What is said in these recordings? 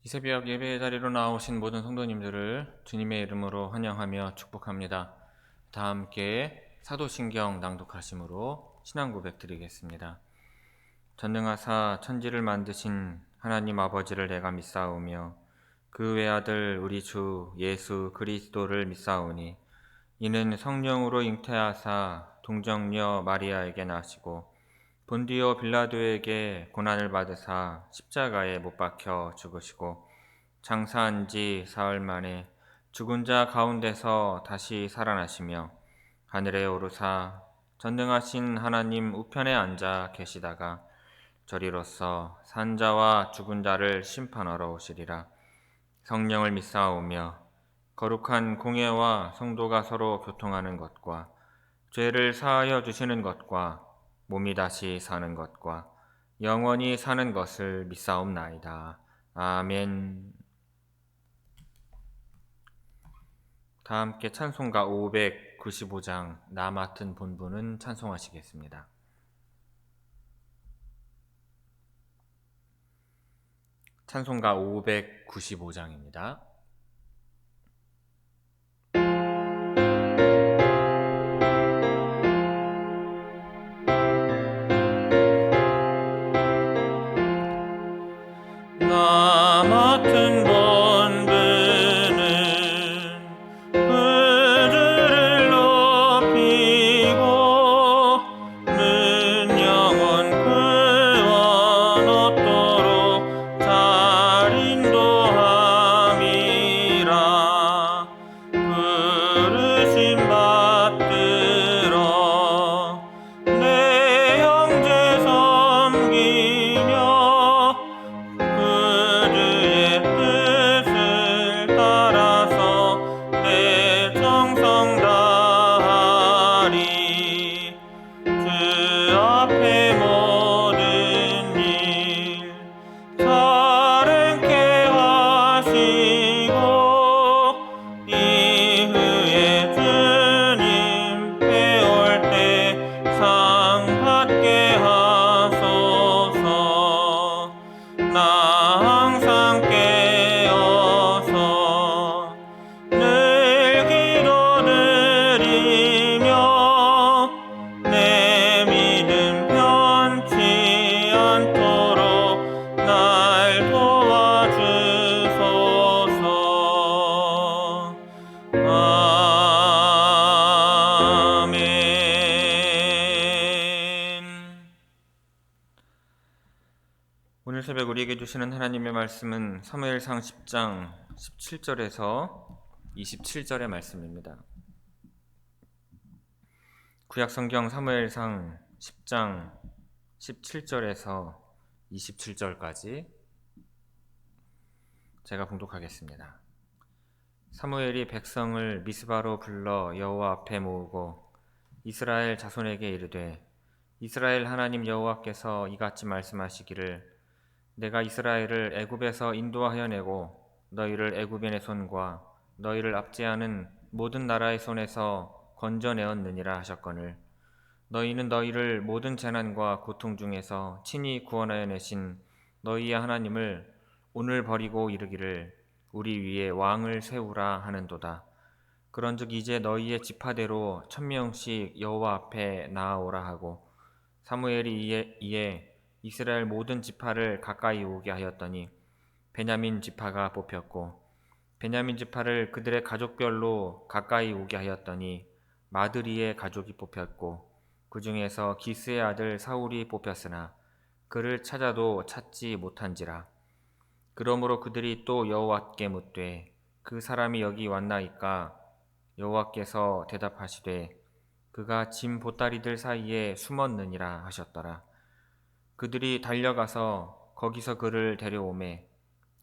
이 새벽 예배 자리로 나오신 모든 성도님들을 주님의 이름으로 환영하며 축복합니다. 다 함께 사도신경 낭독하심으로 신앙 고백 드리겠습니다. 전능하사 천지를 만드신 하나님 아버지를 내가 믿사오며 그 외아들 우리 주 예수 그리스도를 믿사오니 이는 성령으로 잉태하사 동정녀 마리아에게 나시고 본디오 빌라도에게 고난을 받으사 십자가에 못 박혀 죽으시고 장사한 지 사흘 만에 죽은 자 가운데서 다시 살아나시며 하늘에 오르사 전능하신 하나님 우편에 앉아 계시다가 저리로서 산 자와 죽은 자를 심판하러 오시리라. 성령을 믿사오며 거룩한 공예와 성도가 서로 교통하는 것과 죄를 사하여 주시는 것과 몸이 다시 사는 것과 영원히 사는 것을 믿사옵나이다. 아멘. 다 함께 찬송가 595장 나 맡은 본분은 찬송하시겠습니다. 찬송가 595장입니다. 나 맡은 본분은 그들을 높이고 는 영원 구원 얻도록 잘 인도함이라. 부르심 받들어 내 형제 섬기며 그들의 뜻을 따라서 내 정성 다하리. 주 앞에 모든 일 사랑케 하시고 이후에 주님 배울 때 상 받게 하소서. 나 항상 깨어서 늘 기도드리며 내 믿음 변치 않도록 날 도와주소서. 아멘. 오늘 새벽 우리에게 주시는 하나님의 말씀은 사무엘상 10장 17절에서 27절의 말씀입니다. 구약성경 사무엘상 10장 17절에서 27절까지 제가 봉독하겠습니다. 사무엘이 백성을 미스바로 불러 여호와 앞에 모으고 이스라엘 자손에게 이르되 이스라엘 하나님 여호와께서 이같이 말씀하시기를 내가 이스라엘을 애굽에서 인도하여 내고 너희를 애굽인의 손과 너희를 압제하는 모든 나라의 손에서 건져내었느니라 하셨거늘 너희는 너희를 모든 재난과 고통 중에서 친히 구원하여 내신 너희의 하나님을 오늘 버리고 이르기를 우리 위에 왕을 세우라 하는도다. 그런즉 이제 너희의 지파대로 1000명씩 여호와 앞에 나아오라 하고 사무엘이 이에 이스라엘 모든 지파를 가까이 오게 하였더니 베냐민 지파가 뽑혔고 베냐민 지파를 그들의 가족별로 가까이 오게 하였더니 마드리의 가족이 뽑혔고 그 중에서 기스의 아들 사울이 뽑혔으나 그를 찾아도 찾지 못한지라. 그러므로 그들이 또 여호와께 묻되 그 사람이 여기 왔나이까? 여호와께서 대답하시되 그가 짐 보따리들 사이에 숨었느니라 하셨더라. 그들이 달려가서 거기서 그를 데려오매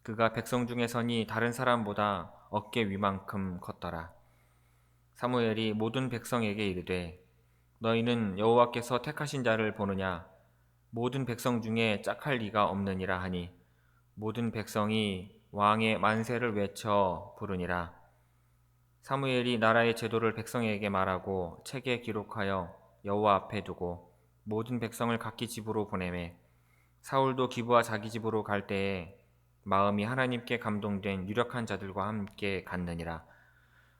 그가 백성 중에 서니 다른 사람보다 어깨 위만큼 컸더라. 사무엘이 모든 백성에게 이르되 너희는 여호와께서 택하신 자를 보느냐? 모든 백성 중에 짝할 리가 없느니라 하니 모든 백성이 왕의 만세를 외쳐 부르니라. 사무엘이 나라의 제도를 백성에게 말하고 책에 기록하여 여호와 앞에 두고 모든 백성을 각기 집으로 보내매 사울도 기브와 자기 집으로 갈 때에 마음이 하나님께 감동된 유력한 자들과 함께 갔느니라.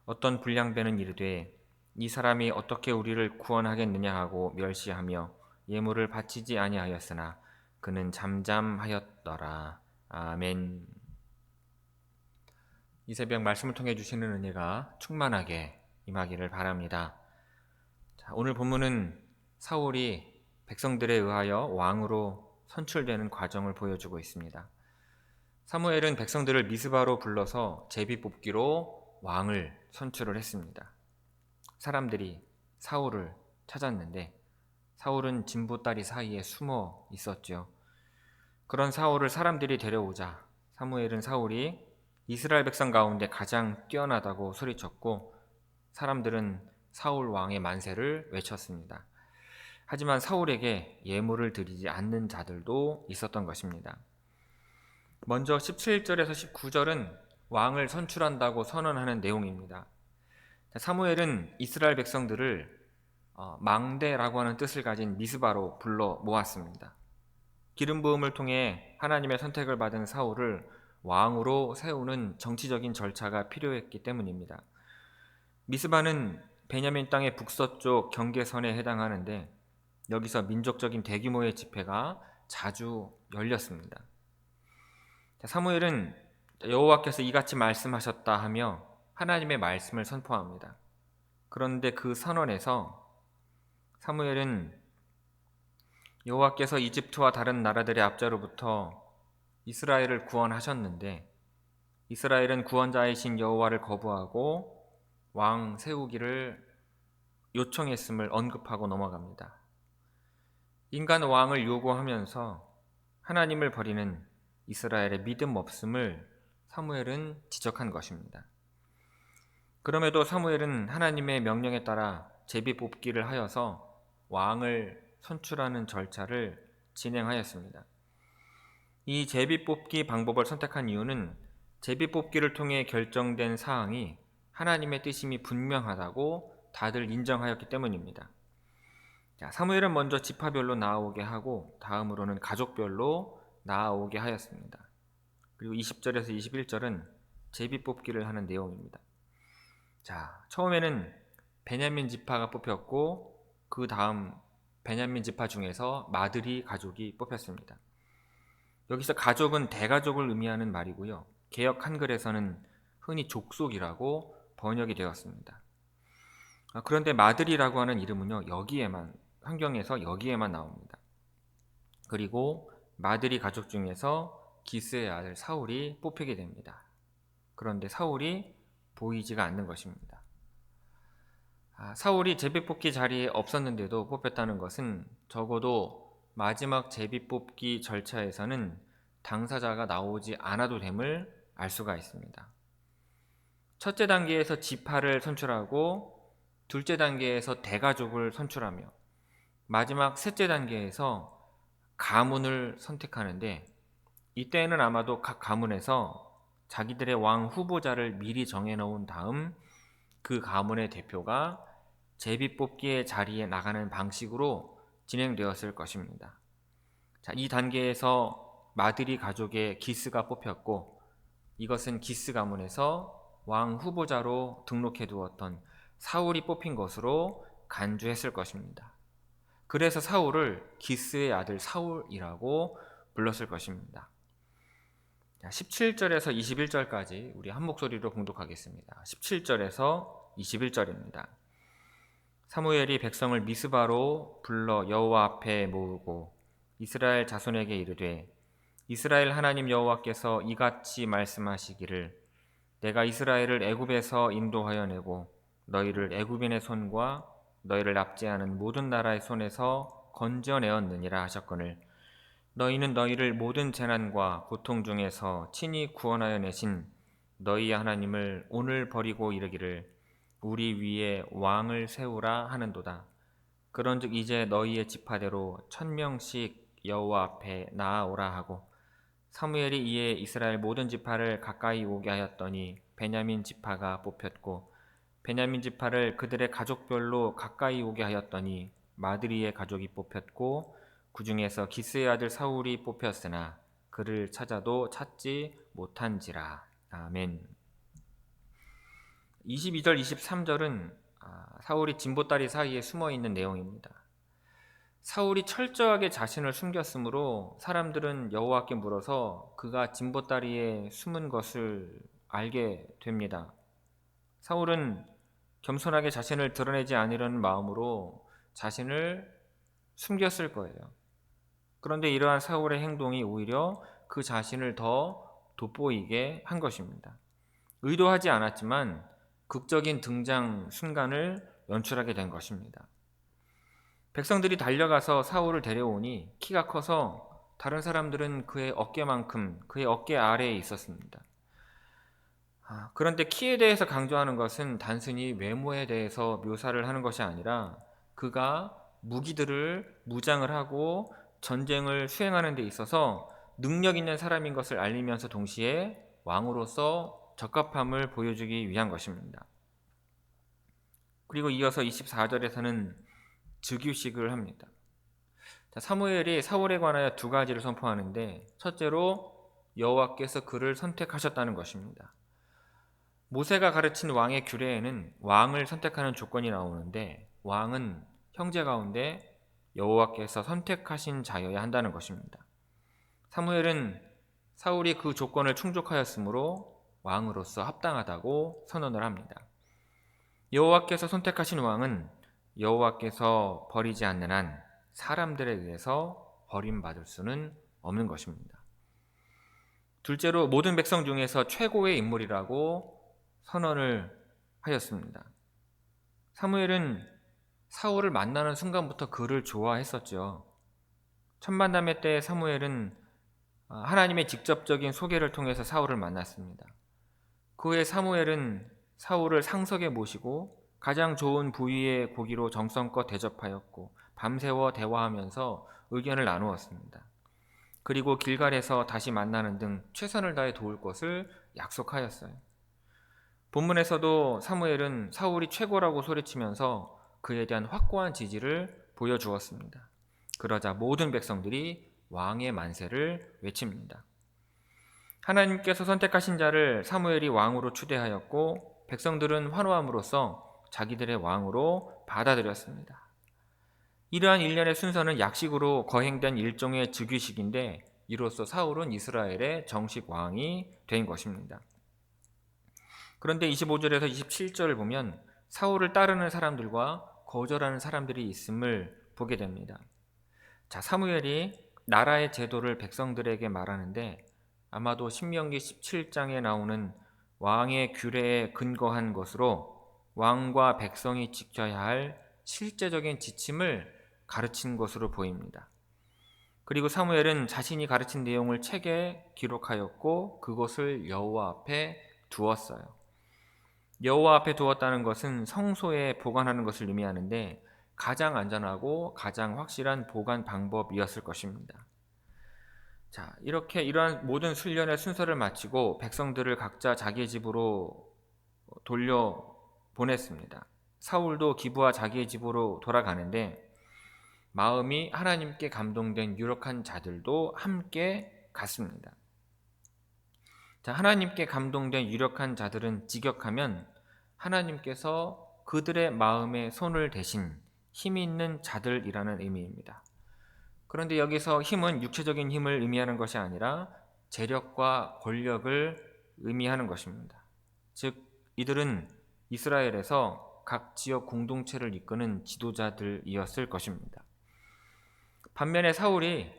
어떤 불량배는 이르되 이 사람이 어떻게 우리를 구원하겠느냐 하고 멸시하며 예물을 바치지 아니하였으나 그는 잠잠하였더라. 아멘. 이 새벽 말씀을 통해 주시는 은혜가 충만하게 임하기를 바랍니다. 자, 오늘 본문은 사울이 백성들에 의하여 왕으로 선출되는 과정을 보여주고 있습니다. 사무엘은 백성들을 미스바로 불러서 제비 뽑기로 왕을 선출을 했습니다. 사람들이 사울을 찾았는데 사울은 진보다리 사이에 숨어 있었죠. 그런 사울을 사람들이 데려오자 사무엘은 사울이 이스라엘 백성 가운데 가장 뛰어나다고 소리쳤고 사람들은 사울 왕의 만세를 외쳤습니다. 하지만 사울에게 예물을 드리지 않는 자들도 있었던 것입니다. 먼저 17절에서 19절은 왕을 선출한다고 선언하는 내용입니다. 사무엘은 이스라엘 백성들을 망대라고 하는 뜻을 가진 미스바로 불러 모았습니다. 기름 부음을 통해 하나님의 선택을 받은 사울을 왕으로 세우는 정치적인 절차가 필요했기 때문입니다. 미스바는 베냐민 땅의 북서쪽 경계선에 해당하는데 여기서 민족적인 대규모의 집회가 자주 열렸습니다. 사무엘은 여호와께서 이같이 말씀하셨다 하며 하나님의 말씀을 선포합니다. 그런데 그 선언에서 사무엘은 여호와께서 이집트와 다른 나라들의 압제로부터 이스라엘을 구원하셨는데 이스라엘은 구원자이신 여호와를 거부하고 왕 세우기를 요청했음을 언급하고 넘어갑니다. 인간 왕을 요구하면서 하나님을 버리는 이스라엘의 믿음 없음을 사무엘은 지적한 것입니다. 그럼에도 사무엘은 하나님의 명령에 따라 제비 뽑기를 하여서 왕을 선출하는 절차를 진행하였습니다. 이 제비 뽑기 방법을 선택한 이유는 제비 뽑기를 통해 결정된 사항이 하나님의 뜻임이 분명하다고 다들 인정하였기 때문입니다. 자, 사무엘은 먼저 지파별로 나아오게 하고 다음으로는 가족별로 나아오게 하였습니다. 그리고 20절에서 21절은 제비 뽑기를 하는 내용입니다. 자, 처음에는 베냐민 지파가 뽑혔고 그 다음 베냐민 지파 중에서 마드리 가족이 뽑혔습니다. 여기서 가족은 대가족을 의미하는 말이고요. 개역 한글에서는 흔히 족속이라고 번역이 되었습니다. 그런데 마드리라고 하는 이름은요, 성경에서 여기에만 나옵니다. 그리고 마드리 가족 중에서 기스의 아들 사울이 뽑히게 됩니다. 그런데 사울이 보이지가 않는 것입니다. 사울이 제비뽑기 자리에 없었는데도 뽑혔다는 것은 적어도 마지막 제비뽑기 절차에서는 당사자가 나오지 않아도 됨을 알 수가 있습니다. 첫째 단계에서 지파를 선출하고 둘째 단계에서 대가족을 선출하며 마지막 셋째 단계에서 가문을 선택하는데 이때에는 아마도 각 가문에서 자기들의 왕 후보자를 미리 정해놓은 다음 그 가문의 대표가 제비뽑기의 자리에 나가는 방식으로 진행되었을 것입니다. 자, 이 단계에서 마드리 가족의 기스가 뽑혔고 이것은 기스 가문에서 왕 후보자로 등록해 두었던 사울이 뽑힌 것으로 간주했을 것입니다. 그래서 사울을 기스의 아들 사울이라고 불렀을 것입니다. 17절에서 21절까지 우리 한 목소리로 봉독하겠습니다. 17절에서 21절입니다. 사무엘이 백성을 미스바로 불러 여호와 앞에 모으고 이스라엘 자손에게 이르되 이스라엘 하나님 여호와께서 이같이 말씀하시기를 내가 이스라엘을 애굽에서 인도하여 내고 너희를 애굽인의 손과 너희를 납치하는 모든 나라의 손에서 건져내었느니라 하셨거늘 너희는 너희를 모든 재난과 고통 중에서 친히 구원하여 내신 너희 하나님을 오늘 버리고 이르기를 우리 위에 왕을 세우라 하는도다. 그런즉 이제 너희의 지파대로 1000명씩 여호와 앞에 나아오라 하고 사무엘이 이에 이스라엘 모든 지파를 가까이 오게 하였더니 베냐민 지파가 뽑혔고 베냐민 지파를 그들의 가족별로 가까이 오게 하였더니 마드리의 가족이 뽑혔고 그 중에서 기스의 아들 사울이 뽑혔으나 그를 찾아도 찾지 못한지라. 아멘. 22절 23절은 사울이 진보다리 사이에 숨어있는 내용입니다. 사울이 철저하게 자신을 숨겼으므로 사람들은 여호와께 물어서 그가 진보다리에 숨은 것을 알게 됩니다. 사울은 겸손하게 자신을 드러내지 않으려는 마음으로 자신을 숨겼을 거예요. 그런데 이러한 사울의 행동이 오히려 그 자신을 더 돋보이게 한 것입니다. 의도하지 않았지만 극적인 등장 순간을 연출하게 된 것입니다. 백성들이 달려가서 사울을 데려오니 키가 커서 다른 사람들은 그의 어깨만큼 그의 어깨 아래에 있었습니다. 그런데 키에 대해서 강조하는 것은 단순히 외모에 대해서 묘사를 하는 것이 아니라 그가 무기들을 무장을 하고 전쟁을 수행하는 데 있어서 능력 있는 사람인 것을 알리면서 동시에 왕으로서 적합함을 보여주기 위한 것입니다. 그리고 이어서 24절에서는 즉위식을 합니다. 사무엘이 사울에 관하여 두 가지를 선포하는데, 첫째로 여호와께서 그를 선택하셨다는 것입니다. 모세가 가르친 왕의 규례에는 왕을 선택하는 조건이 나오는데, 왕은 형제 가운데 여호와께서 선택하신 자여야 한다는 것입니다. 사무엘은 사울이 그 조건을 충족하였으므로 왕으로서 합당하다고 선언을 합니다. 여호와께서 선택하신 왕은 여호와께서 버리지 않는 한 사람들에 의해서 버림받을 수는 없는 것입니다. 둘째로 모든 백성 중에서 최고의 인물이라고 선언을 하였습니다. 사무엘은 사울을 만나는 순간부터 그를 좋아했었죠. 첫 만남의 때 사무엘은 하나님의 직접적인 소개를 통해서 사울을 만났습니다. 그 후에 사무엘은 사울을 상석에 모시고 가장 좋은 부위의 고기로 정성껏 대접하였고 밤새워 대화하면서 의견을 나누었습니다. 그리고 길갈에서 다시 만나는 등 최선을 다해 도울 것을 약속하였어요. 본문에서도 사무엘은 사울이 최고라고 소리치면서 그에 대한 확고한 지지를 보여주었습니다. 그러자 모든 백성들이 왕의 만세를 외칩니다. 하나님께서 선택하신 자를 사무엘이 왕으로 추대하였고 백성들은 환호함으로써 자기들의 왕으로 받아들였습니다. 이러한 일련의 순서는 약식으로 거행된 일종의 즉위식인데 이로써 사울은 이스라엘의 정식 왕이 된 것입니다. 그런데 25절에서 27절을 보면 사울을 따르는 사람들과 거절하는 사람들이 있음을 보게 됩니다. 사무엘이 나라의 제도를 백성들에게 말하는데 아마도 신명기 17장에 나오는 왕의 규례에 근거한 것으로 왕과 백성이 지켜야 할 실제적인 지침을 가르친 것으로 보입니다. 그리고 사무엘은 자신이 가르친 내용을 책에 기록하였고 그것을 여호와 앞에 두었어요. 여호와 앞에 두었다는 것은 성소에 보관하는 것을 의미하는데 가장 안전하고 가장 확실한 보관 방법이었을 것입니다. 이렇게 이러한 모든 순련의 순서를 마치고 백성들을 각자 자기의 집으로 돌려 보냈습니다. 사울도 기브아 자기의 집으로 돌아가는데 마음이 하나님께 감동된 유력한 자들도 함께 갔습니다. 하나님께 감동된 유력한 자들은 직역하면 하나님께서 그들의 마음에 손을 대신 힘이 있는 자들이라는 의미입니다. 그런데 여기서 힘은 육체적인 힘을 의미하는 것이 아니라 재력과 권력을 의미하는 것입니다. 즉 이들은 이스라엘에서 각 지역 공동체를 이끄는 지도자들이었을 것입니다. 반면에 사울이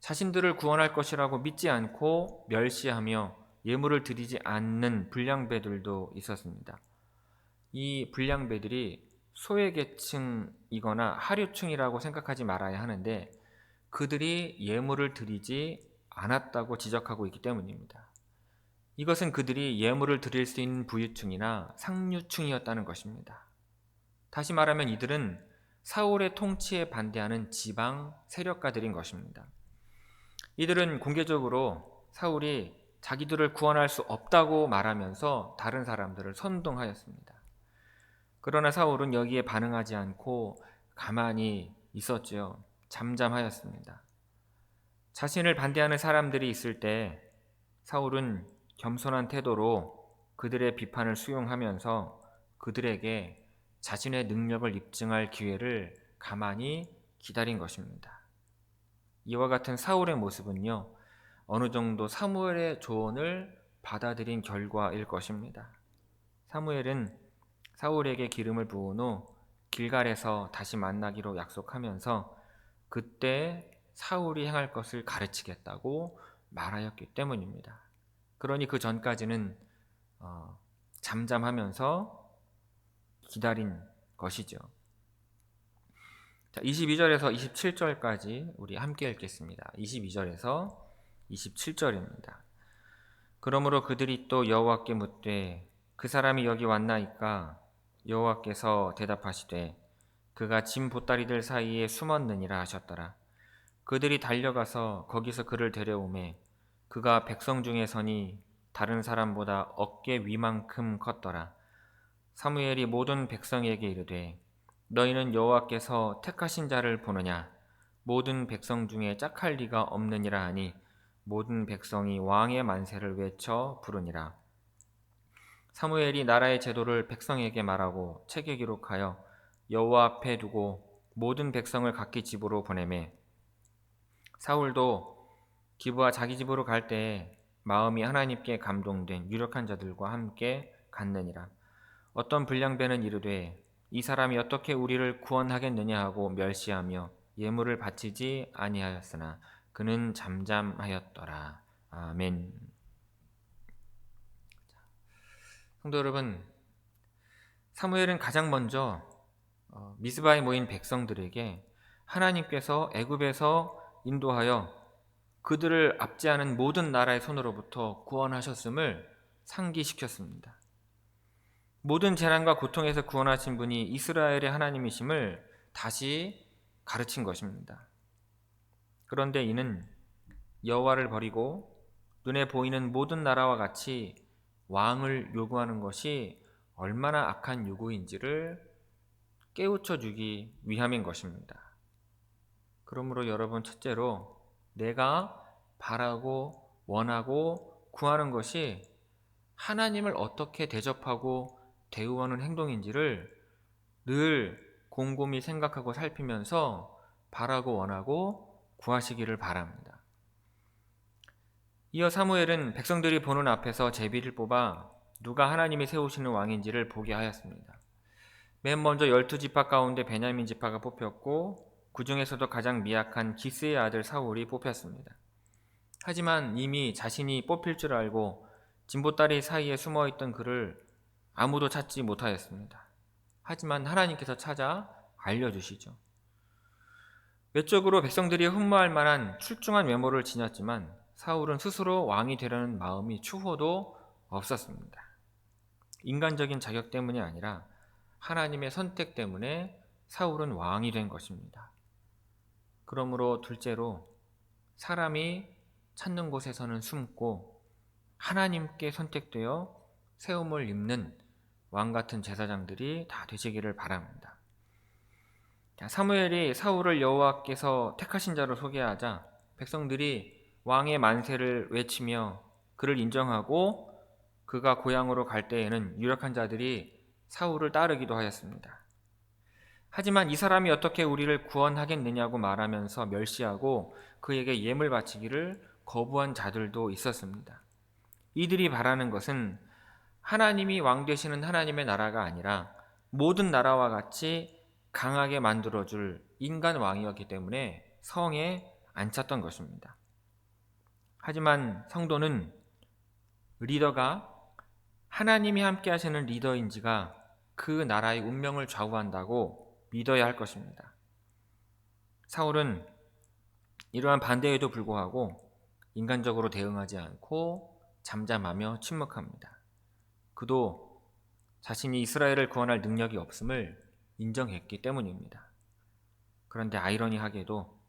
자신들을 구원할 것이라고 믿지 않고 멸시하며 예물을 드리지 않는 불량배들도 있었습니다. 이 불량배들이 소외계층이거나 하류층이라고 생각하지 말아야 하는데 그들이 예물을 드리지 않았다고 지적하고 있기 때문입니다. 이것은 그들이 예물을 드릴 수 있는 부유층이나 상류층이었다는 것입니다. 다시 말하면 이들은 사울의 통치에 반대하는 지방 세력가들인 것입니다. 이들은 공개적으로 사울이 자기들을 구원할 수 없다고 말하면서 다른 사람들을 선동하였습니다. 그러나 사울은 여기에 반응하지 않고 가만히 있었지요. 잠잠하였습니다. 자신을 반대하는 사람들이 있을 때 사울은 겸손한 태도로 그들의 비판을 수용하면서 그들에게 자신의 능력을 입증할 기회를 가만히 기다린 것입니다. 이와 같은 사울의 모습은요, 어느 정도 사무엘의 조언을 받아들인 결과일 것입니다. 사무엘은 사울에게 기름을 부은 후 길갈에서 다시 만나기로 약속하면서 그때 사울이 행할 것을 가르치겠다고 말하였기 때문입니다. 그러니 그 전까지는 잠잠하면서 기다린 것이죠. 자, 22절에서 27절까지 우리 함께 읽겠습니다. 22절에서 27절입니다. 그러므로 그들이 또 여호와께 묻되 그 사람이 여기 왔나이까? 여호와께서 대답하시되 그가 짐 보따리들 사이에 숨었느니라 하셨더라. 그들이 달려가서 거기서 그를 데려오매 그가 백성 중에 서니 다른 사람보다 어깨 위만큼 컸더라. 사무엘이 모든 백성에게 이르되 너희는 여호와께서 택하신 자를 보느냐? 모든 백성 중에 짝할 리가 없느니라 하니 모든 백성이 왕의 만세를 외쳐 부르니라. 사무엘이 나라의 제도를 백성에게 말하고 책에 기록하여 여호와 앞에 두고 모든 백성을 각기 집으로 보내매 사울도 기브아 자기 집으로 갈 때에 마음이 하나님께 감동된 유력한 자들과 함께 갔느니라. 어떤 불량배는 이르되 이 사람이 어떻게 우리를 구원하겠느냐 하고 멸시하며 예물을 바치지 아니하였으나 그는 잠잠하였더라. 아멘. 성도 여러분, 사무엘은 가장 먼저 미스바에 모인 백성들에게 하나님께서 애굽에서 인도하여 그들을 압제하는 모든 나라의 손으로부터 구원하셨음을 상기시켰습니다. 모든 재난과 고통에서 구원하신 분이 이스라엘의 하나님이심을 다시 가르친 것입니다. 그런데 이는 여호와를 버리고 눈에 보이는 모든 나라와 같이 왕을 요구하는 것이 얼마나 악한 요구인지를 깨우쳐 주기 위함인 것입니다. 그러므로 여러분, 첫째로 내가 바라고 원하고 구하는 것이 하나님을 어떻게 대접하고 대우하는 행동인지를 늘 곰곰이 생각하고 살피면서 바라고 원하고 구하시기를 바랍니다. 이어 사무엘은 백성들이 보는 앞에서 제비를 뽑아 누가 하나님이 세우시는 왕인지를 보게 하였습니다. 맨 먼저 12지파 가운데 베냐민 지파가 뽑혔고 그 중에서도 가장 미약한 기스의 아들 사울이 뽑혔습니다. 하지만 이미 자신이 뽑힐 줄 알고 진보다리 사이에 숨어있던 그를 아무도 찾지 못하였습니다. 하지만 하나님께서 찾아 알려주시죠. 외적으로 백성들이 흠모할 만한 출중한 외모를 지녔지만 사울은 스스로 왕이 되려는 마음이 추호도 없었습니다. 인간적인 자격 때문이 아니라 하나님의 선택 때문에 사울은 왕이 된 것입니다. 그러므로 둘째로 사람이 찾는 곳에서는 숨고 하나님께 선택되어 세움을 입는 왕같은 제사장들이 다 되시기를 바랍니다. 사무엘이 사울을 여호와께서 택하신 자로 소개하자 백성들이 왕의 만세를 외치며 그를 인정하고 그가 고향으로 갈 때에는 유력한 자들이 사울을 따르기도 하였습니다. 하지만 이 사람이 어떻게 우리를 구원하겠느냐고 말하면서 멸시하고 그에게 예물 바치기를 거부한 자들도 있었습니다. 이들이 바라는 것은 하나님이 왕 되시는 하나님의 나라가 아니라 모든 나라와 같이 강하게 만들어줄 인간 왕이었기 때문에 성에 앉혔던 것입니다. 하지만 성도는 리더가 하나님이 함께 하시는 리더인지가 그 나라의 운명을 좌우한다고 믿어야 할 것입니다. 사울은 이러한 반대에도 불구하고 인간적으로 대응하지 않고 잠잠하며 침묵합니다. 그도 자신이 이스라엘을 구원할 능력이 없음을 인정했기 때문입니다. 그런데 아이러니하게도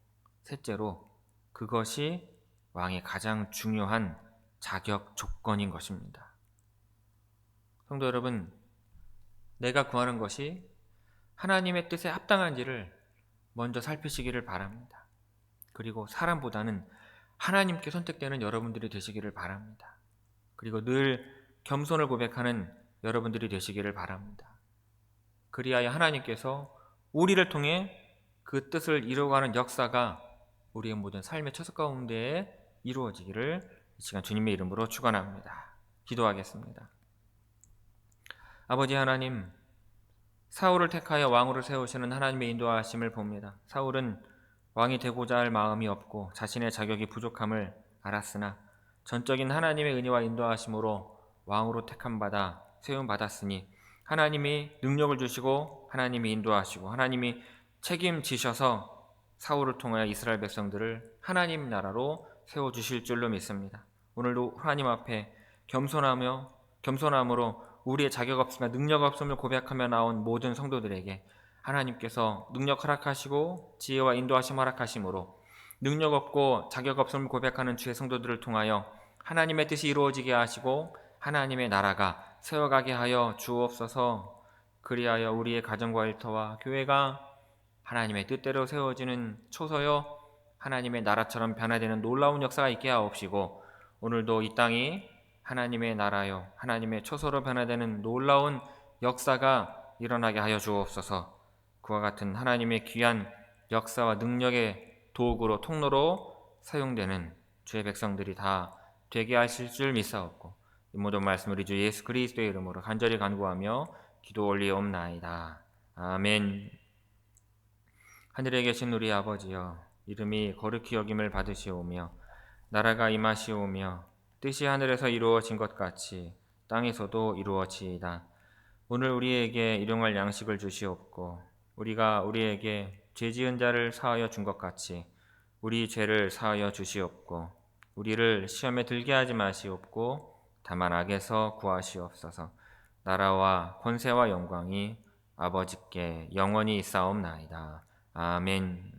셋째로 그것이 왕의 가장 중요한 자격 조건인 것입니다. 성도 여러분, 내가 구하는 것이 하나님의 뜻에 합당한지를 먼저 살피시기를 바랍니다. 그리고 사람보다는 하나님께 선택되는 여러분들이 되시기를 바랍니다. 그리고 늘 겸손을 고백하는 여러분들이 되시기를 바랍니다. 그리하여 하나님께서 우리를 통해 그 뜻을 이루어가는 역사가 우리의 모든 삶의 처소 가운데 이루어지기를 이 시간 주님의 이름으로 축원합니다. 기도하겠습니다. 아버지 하나님, 사울을 택하여 왕으로 세우시는 하나님의 인도하심을 봅니다. 사울은 왕이 되고자 할 마음이 없고 자신의 자격이 부족함을 알았으나 전적인 하나님의 은혜와 인도하심으로 왕으로 택함받아 세움받았으니 하나님이 능력을 주시고 하나님이 인도하시고 하나님이 책임지셔서 사울을 통하여 이스라엘 백성들을 하나님 나라로 세워주실 줄로 믿습니다. 오늘도 하나님 앞에 겸손함으로 우리의 자격 없음과 능력 없음을 고백하며 나온 모든 성도들에게 하나님께서 능력 허락하시고 지혜와 인도하심 허락하심으로 능력 없고 자격 없음을 고백하는 주의 성도들을 통하여 하나님의 뜻이 이루어지게 하시고 하나님의 나라가 세워가게 하여 주옵소서. 그리하여 우리의 가정과 일터와 교회가 하나님의 뜻대로 세워지는 초서여 하나님의 나라처럼 변화되는 놀라운 역사가 있게 하옵시고 오늘도 이 땅이 하나님의 나라요 하나님의 초서로 변화되는 놀라운 역사가 일어나게 하여 주옵소서. 그와 같은 하나님의 귀한 역사와 능력의 도구로 통로로 사용되는 주의 백성들이 다 되게 하실 줄 믿사옵고 이 모든 말씀 우리 주 예수 그리스도의 이름으로 간절히 간구하며 기도 올리옵나이다. 아멘. 하늘에 계신 우리 아버지여, 이름이 거룩히 여김을 받으시오며 나라가 임하시오며 뜻이 하늘에서 이루어진 것 같이 땅에서도 이루어지이다. 오늘 우리에게 일용할 양식을 주시옵고 우리가 우리에게 죄 지은 자를 사하여 준 것 같이 우리 죄를 사하여 주시옵고 우리를 시험에 들게 하지 마시옵고 다만 악에서 구하시옵소서. 나라와 권세와 영광이 아버지께 영원히 있사옵나이다. 아멘.